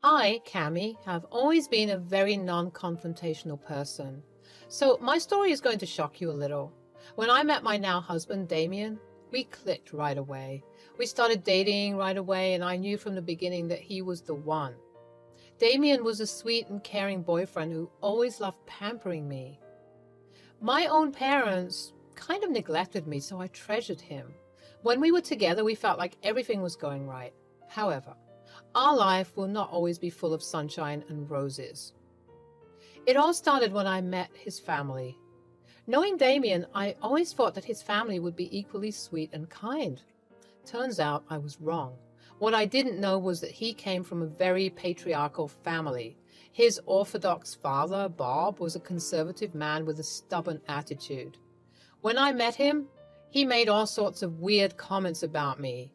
I, Cami, have always been a very non-confrontational person. So my story is going to shock you a little. When I met my now husband, Damien, we clicked right away. We started dating right away, and I knew from the beginning that he was the one. Damien was a sweet and caring boyfriend who always loved pampering me. My own parents kind of neglected me, so I treasured him. When we were together, we felt like everything was going right. However, our life will not always be full of sunshine and roses. It all started when I met his family. Knowing Damien, I always thought that his family would be equally sweet and kind. Turns out I was wrong. What I didn't know was that he came from a very patriarchal family. His orthodox father, Bob, was a conservative man with a stubborn attitude. When I met him, he made all sorts of weird comments about me.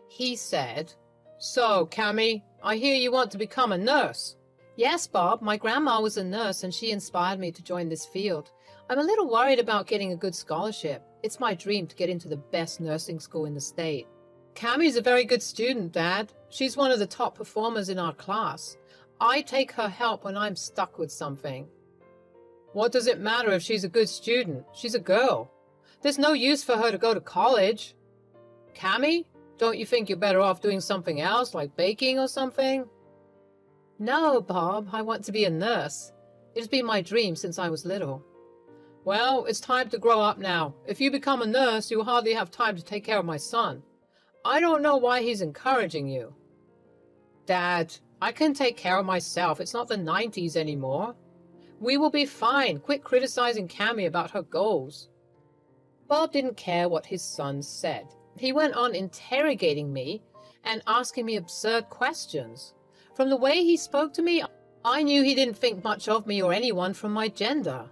He said, "So, Cami, I hear you want to become a nurse." "Yes, Bob, my grandma was a nurse and she inspired me to join this field. I'm a little worried about getting a good scholarship. It's my dream to get into the best nursing school in the state." "Cami's a very good student, Dad. She's one of the top performers in our class. I take her help when I'm stuck with something." "What does it matter if she's a good student? She's a girl. There's no use for her to go to college." "Cami, don't you think you're better off doing something else, like baking or something?" "No, Bob, I want to be a nurse. It's been my dream since I was little." "Well, it's time to grow up now. If you become a nurse, you'll hardly have time to take care of my son. I don't know why he's encouraging you." "Dad, I can take care of myself. It's not the 90s anymore. We will be fine. Quit criticizing Cami about her goals." Bob didn't care what his son said. He went on interrogating me and asking me absurd questions. From the way he spoke to me, I knew he didn't think much of me or anyone from my gender.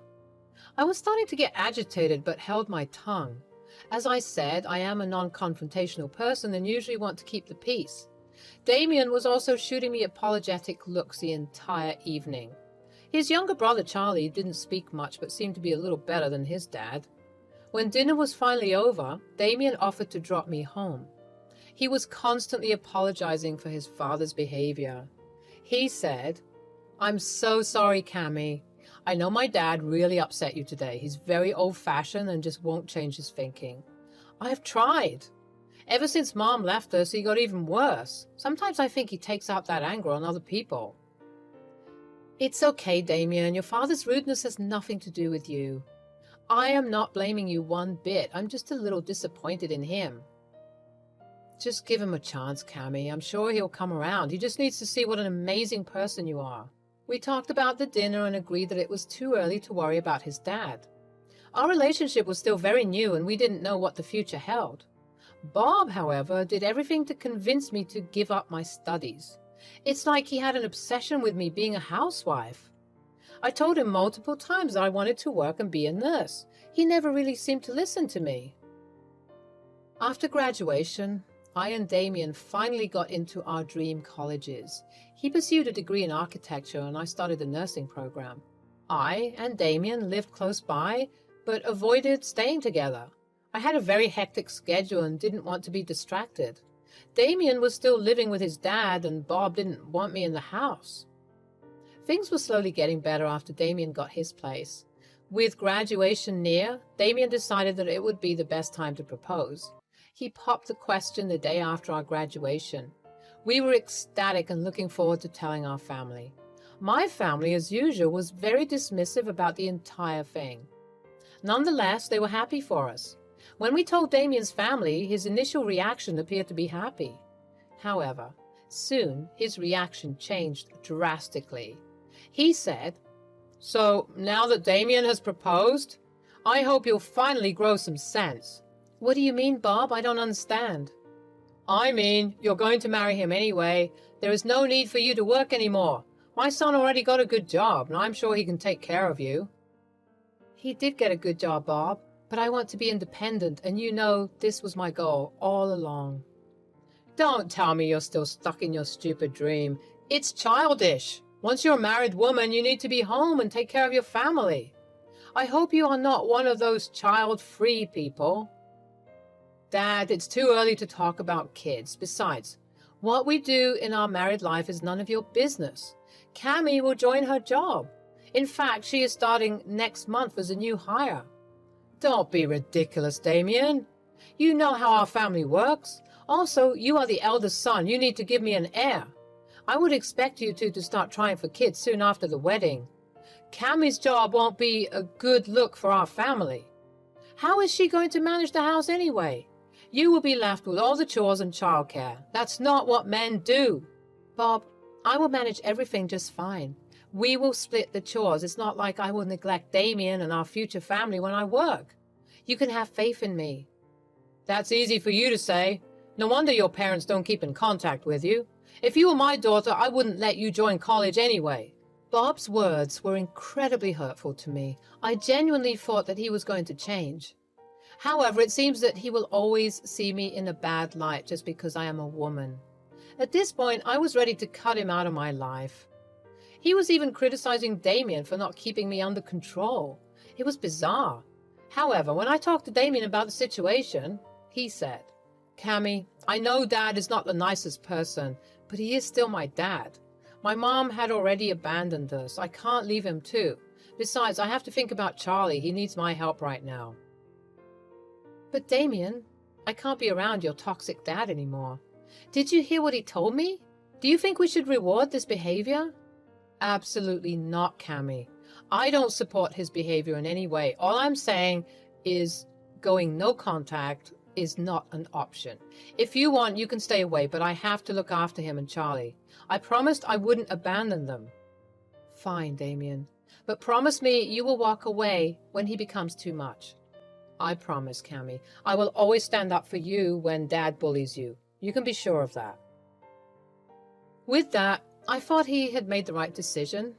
I was starting to get agitated but held my tongue. As I said, I am a non-confrontational person and usually want to keep the peace. Damien was also shooting me apologetic looks the entire evening. His younger brother Charlie didn't speak much but seemed to be a little better than his dad. When dinner was finally over, Damien offered to drop me home. He was constantly apologizing for his father's behavior. He said, "I'm so sorry, Cami. I know my dad really upset you today. He's very old-fashioned and just won't change his thinking. I've tried. Ever since Mom left us, he got even worse. Sometimes I think he takes out that anger on other people." "It's okay, Damien. Your father's rudeness has nothing to do with you. I am not blaming you one bit. I'm just a little disappointed in him." "Just give him a chance, Cami. I'm sure he'll come around. He just needs to see what an amazing person you are." We talked about the dinner and agreed that it was too early to worry about his dad. Our relationship was still very new and we didn't know what the future held. Bob, however, did everything to convince me to give up my studies. It's like he had an obsession with me being a housewife. I told him multiple times that I wanted to work and be a nurse. He never really seemed to listen to me. After graduation, I and Damien finally got into our dream colleges. He pursued a degree in architecture and I started a nursing program. I and Damien lived close by, but avoided staying together. I had a very hectic schedule and didn't want to be distracted. Damien was still living with his dad and Bob didn't want me in the house. Things were slowly getting better after Damien got his place. With graduation near, Damien decided that it would be the best time to propose. He popped the question the day after our graduation. We were ecstatic and looking forward to telling our family. My family, as usual, was very dismissive about the entire thing. Nonetheless, they were happy for us. When we told Damien's family, his initial reaction appeared to be happy. However, soon his reaction changed drastically. He said, "So, now that Damien has proposed, I hope you'll finally grow some sense." "What do you mean, Bob? I don't understand." "I mean, you're going to marry him anyway. There is no need for you to work anymore. My son already got a good job, and I'm sure he can take care of you." "He did get a good job, Bob, but I want to be independent, and you know this was my goal all along." "Don't tell me you're still stuck in your stupid dream. It's childish. Once you're a married woman, you need to be home and take care of your family. I hope you are not one of those child-free people." "Dad, it's too early to talk about kids. Besides, What we do in our married life is none of your business. Cammy will join her job. In fact, she is starting next month as a new hire. Don't be ridiculous, Damien. You know how our family works. Also, you are the eldest son. You need to give me an heir. I would expect you two to start trying for kids soon after the wedding. Cammy's job won't be a good look for our family. How is she going to manage the house anyway? You will be left with all the chores and childcare. That's not what men do. Bob, I will manage everything just fine. We will split the chores. It's not like I will neglect Damien and our future family when I work. You can have faith in me. That's easy for you to say. No wonder your parents don't keep in contact with you. If you were my daughter, I wouldn't let you join college anyway. Bob's words were incredibly hurtful to me. I genuinely thought that he was going to change. However, it seems that he will always see me in a bad light just because I am a woman. At this point, I was ready to cut him out of my life. He was even criticizing Damien for not keeping me under control. It was bizarre. However, when I talked to Damien about the situation, he said, Cammy, I know Dad is not the nicest person, but he is still my dad. My mom had already abandoned us. I can't leave him too. Besides, I have to think about Charlie. He needs my help right now. But Damien, I can't be around your toxic dad anymore. Did you hear what he told me? Do you think we should reward this behavior? Absolutely not, Cammy. I don't support his behavior in any way. All I'm saying is going no contact is not an option. If you want, you can stay away, but I have to look after him and Charlie. I promised I wouldn't abandon them. Fine, Damien. But promise me you will walk away when he becomes too much. I promise, Cammy. I will always stand up for you when Dad bullies you. You can be sure of that. With that, I thought he had made the right decision.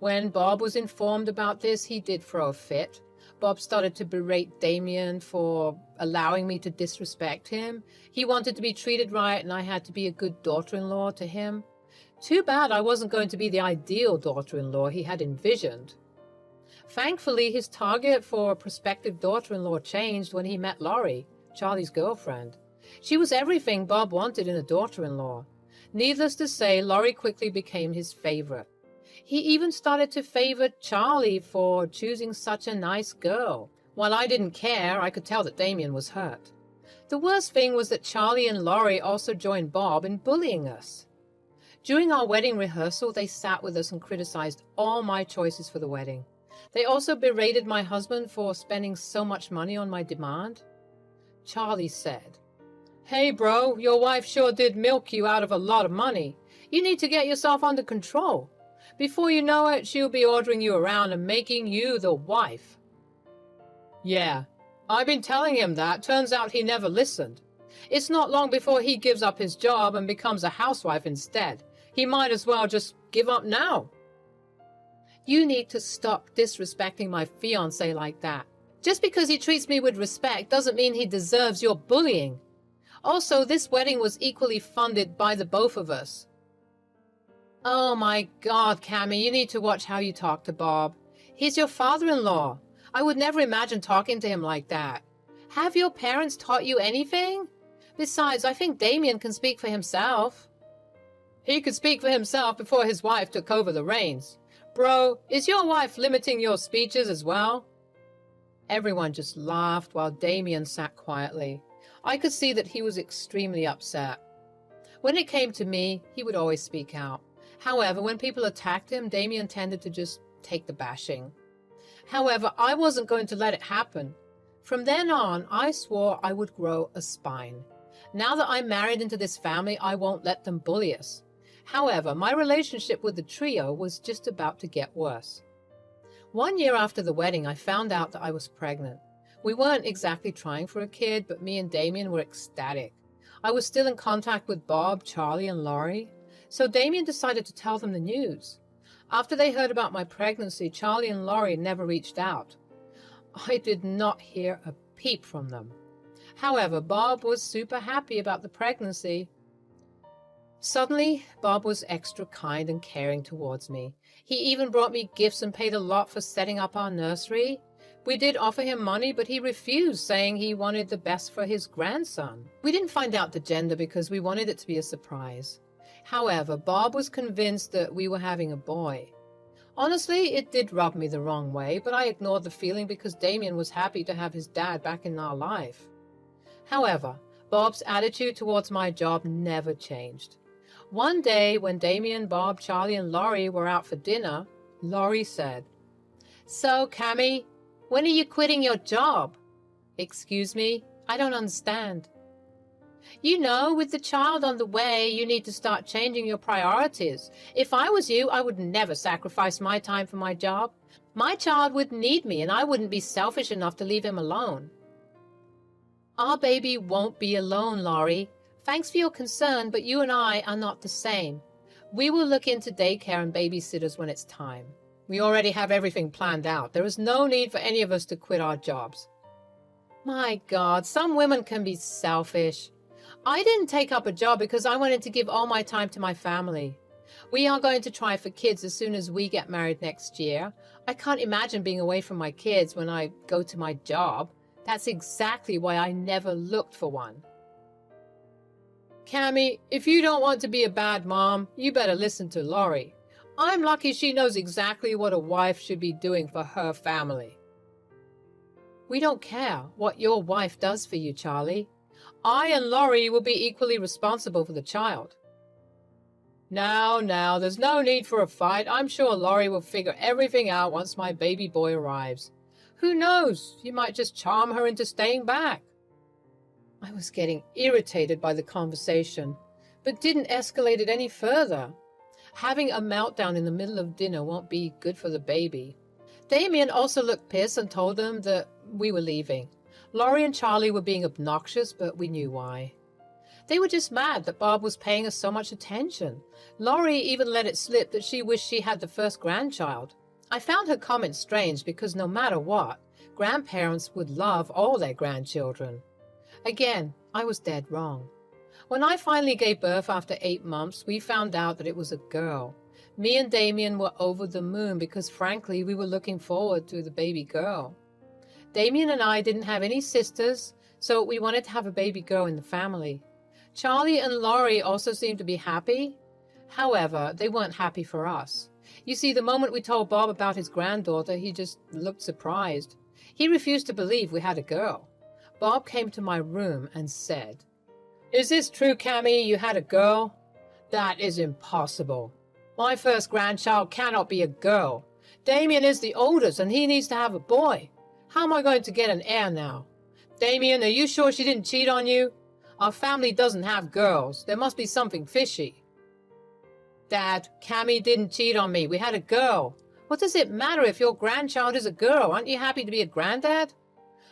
When Bob was informed about this, he did throw a fit. Bob started to berate Damien for allowing me to disrespect him. He wanted to be treated right, and I had to be a good daughter-in-law to him. Too bad I wasn't going to be the ideal daughter-in-law he had envisioned. Thankfully, his target for a prospective daughter-in-law changed when he met Laurie, Charlie's girlfriend. She was everything Bob wanted in a daughter-in-law. Needless to say, Laurie quickly became his favorite. He even started to favor Charlie for choosing such a nice girl. While I didn't care, I could tell that Damien was hurt. The worst thing was that Charlie and Laurie also joined Bob in bullying us. During our wedding rehearsal, they sat with us and criticized all my choices for the wedding. They also berated my husband for spending so much money on my demand. Charlie said, Hey bro, your wife sure did milk you out of a lot of money. You need to get yourself under control. Before you know it, she'll be ordering you around and making you the wife. Yeah, I've been telling him that. Turns out he never listened. It's not long before he gives up his job and becomes a housewife instead. He might as well just give up now. You need to stop disrespecting my fiancé like that. Just because he treats me with respect doesn't mean he deserves your bullying. Also, this wedding was equally funded by the both of us. Oh my God, Cammy, you need to watch how you talk to Bob. He's your father-in-law. I would never imagine talking to him like that. Have your parents taught you anything? Besides, I think Damien can speak for himself. He could speak for himself before his wife took over the reins. Bro, is your wife limiting your speeches as well? Everyone just laughed while Damien sat quietly. I could see that he was extremely upset. When it came to me, he would always speak out. However, when people attacked him, Damien tended to just take the bashing. However, I wasn't going to let it happen. From then on, I swore I would grow a spine. Now that I'm married into this family, I won't let them bully us. However, my relationship with the trio was just about to get worse. 1 year after the wedding, I found out that I was pregnant. We weren't exactly trying for a kid, but me and Damien were ecstatic. I was still in contact with Bob, Charlie, and Laurie, so Damien decided to tell them the news. After they heard about my pregnancy, Charlie and Laurie never reached out. I did not hear a peep from them. However, Bob was super happy about the pregnancy. Suddenly, Bob was extra kind and caring towards me. He even brought me gifts and paid a lot for setting up our nursery. We did offer him money, but he refused, saying he wanted the best for his grandson. We didn't find out the gender because we wanted it to be a surprise. However, Bob was convinced that we were having a boy. Honestly, it did rub me the wrong way, but I ignored the feeling because Damien was happy to have his dad back in our life. However, Bob's attitude towards my job never changed. One day, when Damien, Bob, Charlie, and Laurie were out for dinner, Laurie said, "So, Cammy, when are you quitting your job?" "Excuse me? I don't understand." "You know, with the child on the way, you need to start changing your priorities. If I was you, I would never sacrifice my time for my job. My child would need me, and I wouldn't be selfish enough to leave him alone." "Our baby won't be alone, Laurie. Thanks for your concern, but you and I are not the same. We will look into daycare and babysitters when it's time. We already have everything planned out. There is no need for any of us to quit our jobs." My God, some women can be selfish. I didn't take up a job because I wanted to give all my time to my family. We are going to try for kids as soon as we get married next year. I can't imagine being away from my kids when I go to my job. That's exactly why I never looked for one. Cammy, if you don't want to be a bad mom, you better listen to Laurie. I'm lucky she knows exactly what a wife should be doing for her family. We don't care what your wife does for you, Charlie. I and Laurie will be equally responsible for the child. Now, there's no need for a fight. I'm sure Laurie will figure everything out once my baby boy arrives. Who knows? You might just charm her into staying back. I was getting irritated by the conversation, but didn't escalate it any further. Having a meltdown in the middle of dinner won't be good for the baby. Damien also looked pissed and told them that we were leaving. Laurie and Charlie were being obnoxious, but we knew why. They were just mad that Bob was paying us so much attention. Laurie even let it slip that she wished she had the first grandchild. I found her comment strange because no matter what, grandparents would love all their grandchildren. Again, I was dead wrong. When I finally gave birth after 8 months, we found out that it was a girl. Me and Damien were over the moon because frankly, we were looking forward to the baby girl. Damien and I didn't have any sisters, so we wanted to have a baby girl in the family. Charlie and Laurie also seemed to be happy. However, they weren't happy for us. You see, the moment we told Bob about his granddaughter, he just looked surprised. He refused to believe we had a girl. Bob came to my room and said, "Is this true, Cammy, you had a girl?" "That is impossible. My first grandchild cannot be a girl. Damien is the oldest and he needs to have a boy. How am I going to get an heir now? Damien, are you sure she didn't cheat on you? Our family doesn't have girls. There must be something fishy." "Dad, Cammy didn't cheat on me. We had a girl. What does it matter if your grandchild is a girl? Aren't you happy to be a granddad?"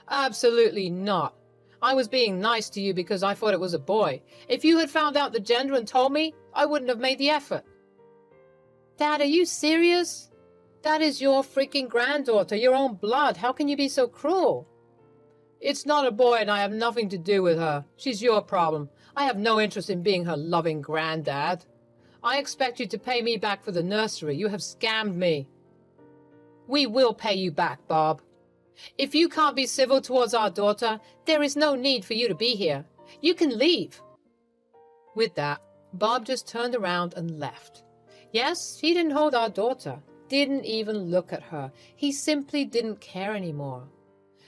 "Absolutely not. I was being nice to you because I thought it was a boy. If you had found out the gender and told me, I wouldn't have made the effort." "Dad, are you serious? That is your freaking granddaughter, your own blood. How can you be so cruel?" "It's not a boy and I have nothing to do with her. She's your problem. I have no interest in being her loving granddad. I expect you to pay me back for the nursery. You have scammed me." "We will pay you back, Bob. If you can't be civil towards our daughter, there is no need for you to be here. You can leave." With that, Bob just turned around and left. Yes, he didn't hold our daughter, didn't even look at her. He simply didn't care anymore.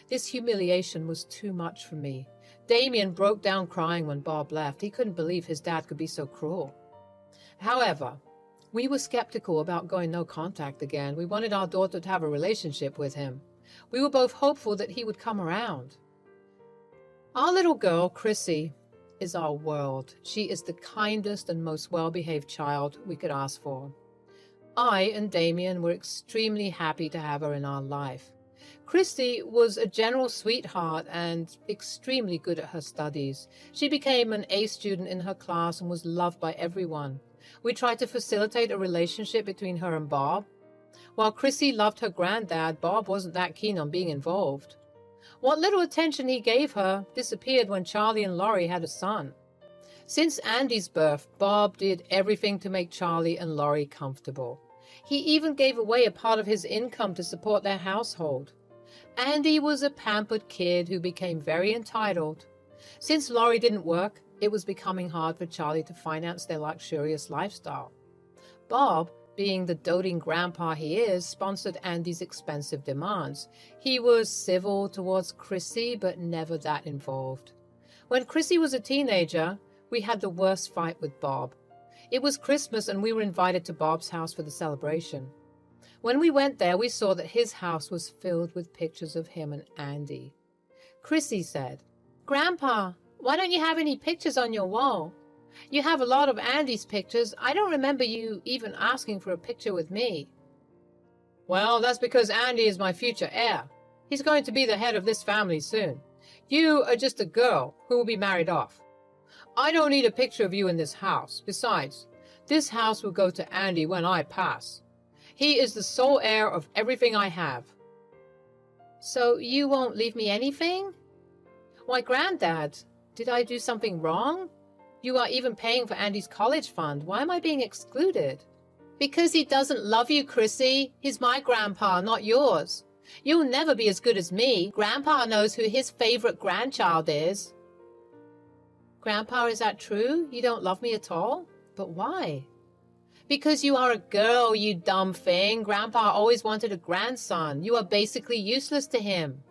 This humiliation was too much for me. Damien broke down crying when Bob left. He couldn't believe his dad could be so cruel. However, we were skeptical about going no contact again. We wanted our daughter to have a relationship with him. We were both hopeful that he would come around. Our little girl, Chrissy, is our world. She is the kindest and most well-behaved child we could ask for. I and Damien were extremely happy to have her in our life. Christy was a general sweetheart and extremely good at her studies. She became an A student in her class and was loved by everyone. We tried to facilitate a relationship between her and Bob. While Chrissy loved her granddad, Bob wasn't that keen on being involved. What little attention he gave her disappeared when Charlie and Laurie had a son. Since Andy's birth, Bob did everything to make Charlie and Laurie comfortable. He even gave away a part of his income to support their household. Andy was a pampered kid who became very entitled. Since Laurie didn't work, it was becoming hard for Charlie to finance their luxurious lifestyle. Bob, being the doting grandpa he is, sponsored Andy's expensive demands. He was civil towards Chrissy, but never that involved. When Chrissy was a teenager, we had the worst fight with Bob. It was Christmas and we were invited to Bob's house for the celebration. When we went there, we saw that his house was filled with pictures of him and Andy. Chrissy said, "Grandpa, why don't you have any pictures on your wall? You have a lot of Andy's pictures. I don't remember you even asking for a picture with me." "Well, that's because Andy is my future heir. He's going to be the head of this family soon. You are just a girl who will be married off. I don't need a picture of you in this house. Besides, this house will go to Andy when I pass. He is the sole heir of everything I have." "So you won't leave me anything?" "Why, Granddad, did I do something wrong? You are even paying for Andy's college fund. Why am I being excluded?" "Because he doesn't love you, Chrissy. He's my grandpa, not yours. You'll never be as good as me. Grandpa knows who his favorite grandchild is." "Grandpa, is that true? You don't love me at all? But why?" "Because you are a girl, you dumb thing. Grandpa always wanted a grandson. You are basically useless to him."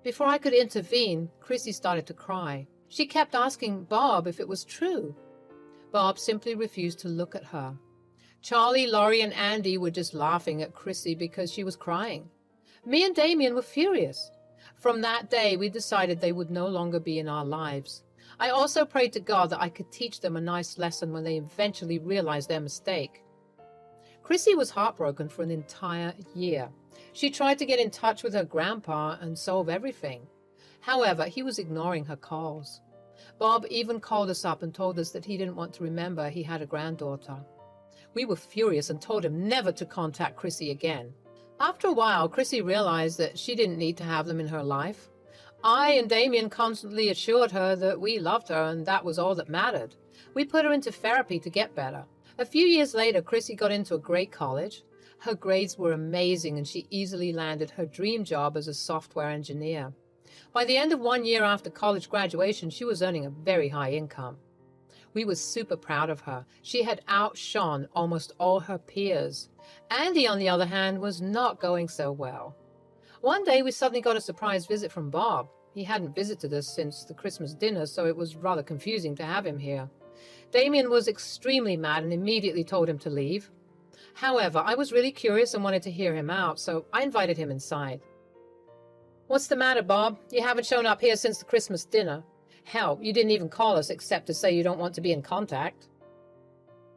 Before I could intervene, Chrissy started to cry. She kept asking Bob if it was true. Bob simply refused to look at her. Charlie, Laurie, and Andy were just laughing at Chrissy because she was crying. Me and Damien were furious. From that day, we decided they would no longer be in our lives. I also prayed to God that I could teach them a nice lesson when they eventually realized their mistake. Chrissy was heartbroken for an entire year. She tried to get in touch with her grandpa and solve everything. However, he was ignoring her calls. Bob even called us up and told us that he didn't want to remember he had a granddaughter. We were furious and told him never to contact Chrissy again. After a while, Chrissy realized that she didn't need to have them in her life. I and Damien constantly assured her that we loved her and that was all that mattered. We put her into therapy to get better. A few years later, Chrissy got into a great college. Her grades were amazing and she easily landed her dream job as a software engineer. By the end of 1 year after college graduation, she was earning a very high income. We were super proud of her. She had outshone almost all her peers. Andy, on the other hand, was not going so well. One day, we suddenly got a surprise visit from Bob. He hadn't visited us since the Christmas dinner, so it was rather confusing to have him here. Damien was extremely mad and immediately told him to leave. However, I was really curious and wanted to hear him out, so I invited him inside. "What's the matter, Bob? You haven't shown up here since the Christmas dinner. Hell, you didn't even call us except to say you don't want to be in contact."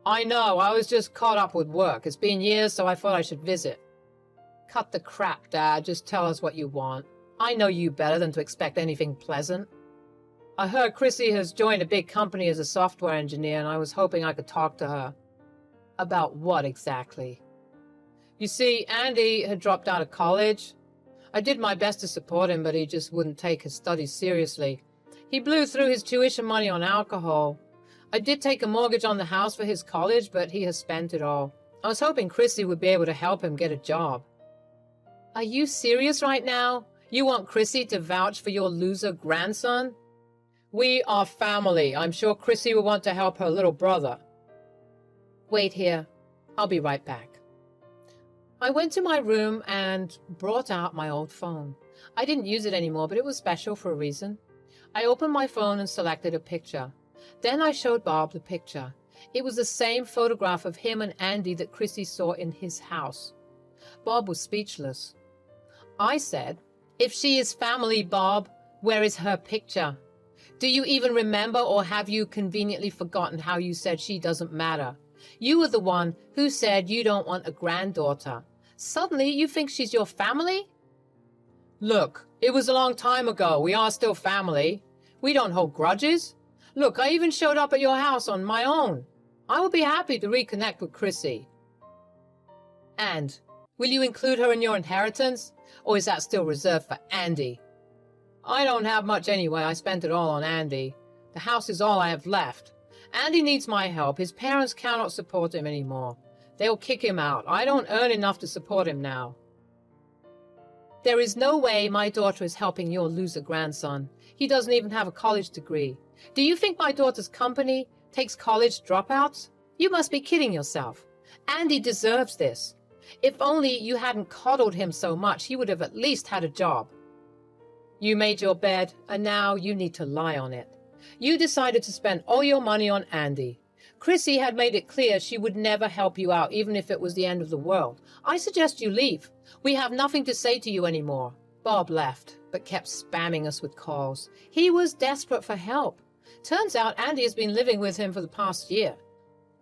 "I know, I was just caught up with work. It's been years, so I thought I should visit." "Cut the crap, Dad. Just tell us what you want. I know you better than to expect anything pleasant." "I heard Chrissy has joined a big company as a software engineer, and I was hoping I could talk to her." "About what exactly?" "You see, Andy had dropped out of college. I did my best to support him, but he just wouldn't take his studies seriously. He blew through his tuition money on alcohol. I did take a mortgage on the house for his college, but he has spent it all. I was hoping Chrissy would be able to help him get a job." "Are you serious right now? You want Chrissy to vouch for your loser grandson?" "We are family. I'm sure Chrissy will want to help her little brother." "Wait here. I'll be right back." I went to my room and brought out my old phone. I didn't use it anymore, but it was special for a reason. I opened my phone and selected a picture. Then I showed Bob the picture. It was the same photograph of him and Andy that Chrissy saw in his house. Bob was speechless. I said, "If she is family, Bob, where is her picture? Do you even remember, or have you conveniently forgotten how you said she doesn't matter? You were the one who said you don't want a granddaughter. Suddenly you think she's your family?" "Look, it was a long time ago. We are still family. We don't hold grudges. Look, I even showed up at your house on my own. I will be happy to reconnect with Chrissy." "And will you include her in your inheritance, or is that still reserved for Andy?" "I don't have much anyway. I spent it all on Andy. The house is all I have left. Andy needs my help. His parents cannot support him anymore. They'll kick him out. I don't earn enough to support him now." There is no way my daughter is helping your loser grandson. He doesn't even have a college degree. Do you think my daughter's company takes college dropouts? You must be kidding yourself. Andy deserves this. If only you hadn't coddled him so much, he would have at least had a job. You made your bed, and now you need to lie on it. You decided to spend all your money on Andy. Chrissy had made it clear she would never help you out, even if it was the end of the world. I suggest you leave. We have nothing to say to you anymore. Bob left, but kept spamming us with calls. He was desperate for help. Turns out Andy has been living with him for the past year.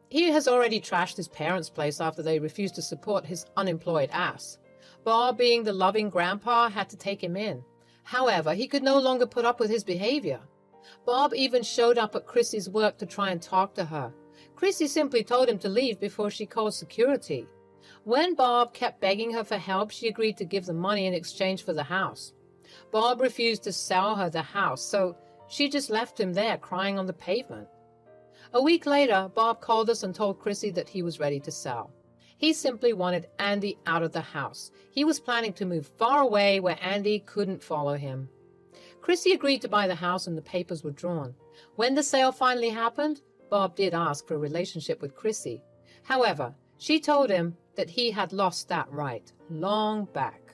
He has already trashed his parents' place after they refused to support his unemployed ass. Bob, being the loving grandpa, had to take him in. However, he could no longer put up with his behavior. Bob even showed up at Chrissy's work to try and talk to her. Chrissy simply told him to leave before she called security. When Bob kept begging her for help, she agreed to give the money in exchange for the house. Bob refused to sell her the house, so she just left him there crying on the pavement. A week later, Bob called us and told Chrissy that he was ready to sell. He simply wanted Andy out of the house. He was planning to move far away where Andy couldn't follow him. Chrissy agreed to buy the house and the papers were drawn. When the sale finally happened, Bob did ask for a relationship with Chrissy. However, she told him that he had lost that right long back.